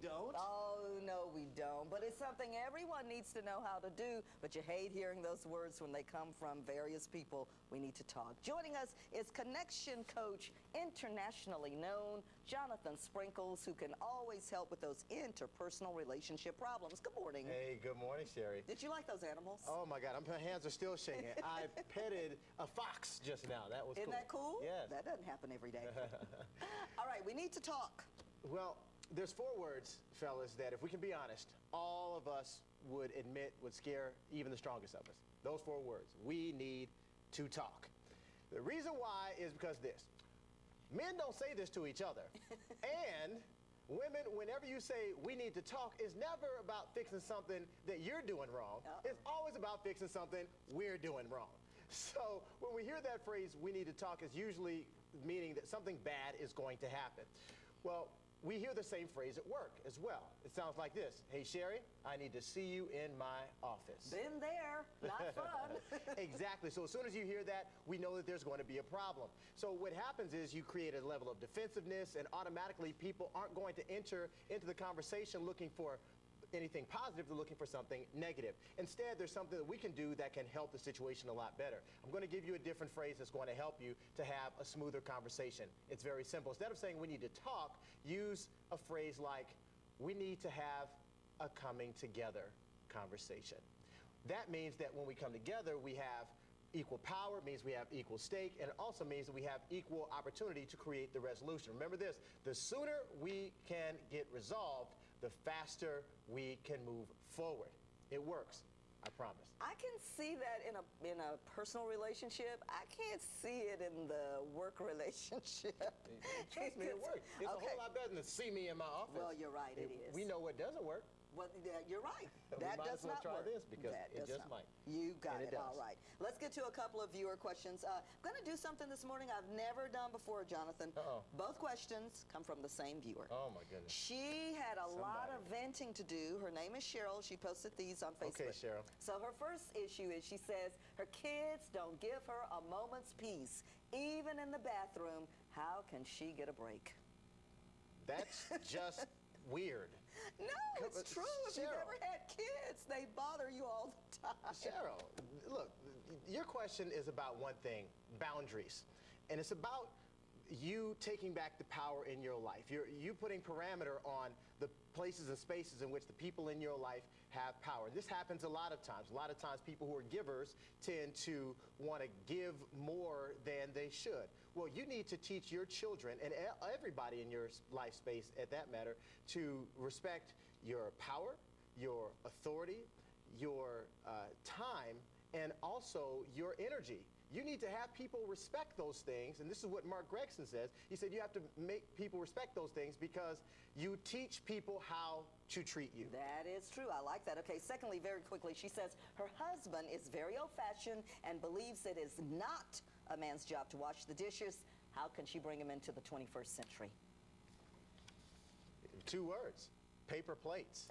don't. Oh, no, we don't. But it's something everyone needs to know how to do. But you hate hearing those words when they come from various people. We need to talk. Joining us is connection coach, internationally known, Jonathan Sprinkles, who can always help with those interpersonal relationship problems. Good morning. Hey, good morning, Sherry. Did you like those animals? Oh my God, my hands are still shaking. I petted a fox just now. That was Isn't cool. that cool? Yes. That doesn't happen every day. All right, we need to talk. Well, there's 4 words, fellas, that if we can be honest, all of us would admit would scare even the strongest of us. Those 4 words. We need to talk. The reason why is because this. Men don't say this to each other. And women, whenever you say we need to talk, is never about fixing something that you're doing wrong. It's always about fixing something we're doing wrong. So when we hear that phrase, we need to talk, is usually meaning that something bad is going to happen. Well, we hear the same phrase at work as well. It sounds like this. Hey, Sherry, I need to see you in my office. Been there, not fun. Exactly. So as soon as you hear that, we know that there's going to be a problem. So what happens is you create a level of defensiveness, and automatically people aren't going to enter into the conversation looking for anything positive. They're looking for something negative. Instead, there's something that we can do that can help the situation a lot better. I'm going to give you a different phrase that's going to help you to have a smoother conversation. It's very simple. Instead of saying we need to talk, use a phrase like, we need to have a coming together conversation. That means that when we come together, we have equal power. It means we have equal stake, and it also means that we have equal opportunity to create the resolution. Remember this, the sooner we can get resolved, the faster we can move forward. It works, I promise. I can see that in a personal relationship. I can't see it in the work relationship. Trust me, it works. It's Okay. a whole lot better than to see me in my office. Well, you're right, it is. We know what doesn't work. Well, you're right. We That might does as well not try work. this because That it does just not. might. You got And it it. does. All right. Let's get to a couple of viewer questions. I'm going to do something this morning I've never done before, Jonathan. Uh-oh. Both questions come from the same viewer. Oh my goodness. She had a lot Somebody. of venting to do. Her name is Cheryl. She posted these on Facebook. Okay, Cheryl. So her first issue is she says her kids don't give her a moment's peace. Even in the bathroom, how can she get a break? That's just weird. No, it's true. If you've Cheryl. ever had kids, they bother you all the time. Cheryl, look, your question is about one thing, boundaries. And it's about you taking back the power in your life. You putting parameter on the places and spaces in which the people in your life have power. This happens a lot of times. A lot of times people who are givers tend to want to give more than they should. Well, you need to teach your children and everybody in your life space, at that matter, to respect your power, your authority, your time, and also your energy. You need to have people respect those things, and this is what Mark Gregson says. He said you have to make people respect those things because you teach people how to treat you. That is true. I like that. Okay, secondly, very quickly, she says her husband is very old-fashioned and believes it is not a man's job to wash the dishes. How can she bring him into the 21st century? 2 words. Paper plates.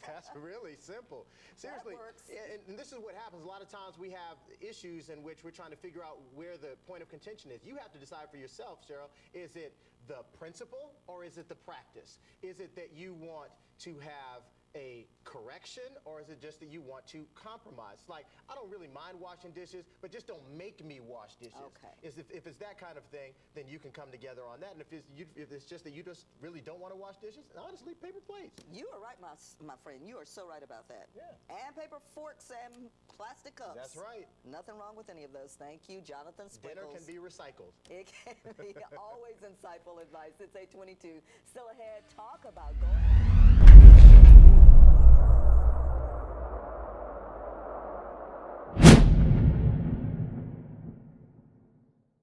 That's really simple. Seriously, That works. and this is what happens. A lot of times we have issues in which we're trying to figure out where the point of contention is. You have to decide for yourself, Cheryl, is it the principle or is it the practice? Is it that you want to have a correction, or is it just that you want to compromise? Like, I don't really mind washing dishes, but just don't make me wash dishes. Okay. If it's that kind of thing, then you can come together on that. And if it's just that you just really don't want to wash dishes, honestly, paper plates. You are right, my friend. You are so right about that. Yeah. And paper forks and plastic cups. That's right. Nothing wrong with any of those. Thank you, Jonathan Sprinkles. Dinner can be recycled. It can be always insightful advice. It's 8:22. Still ahead, talk about going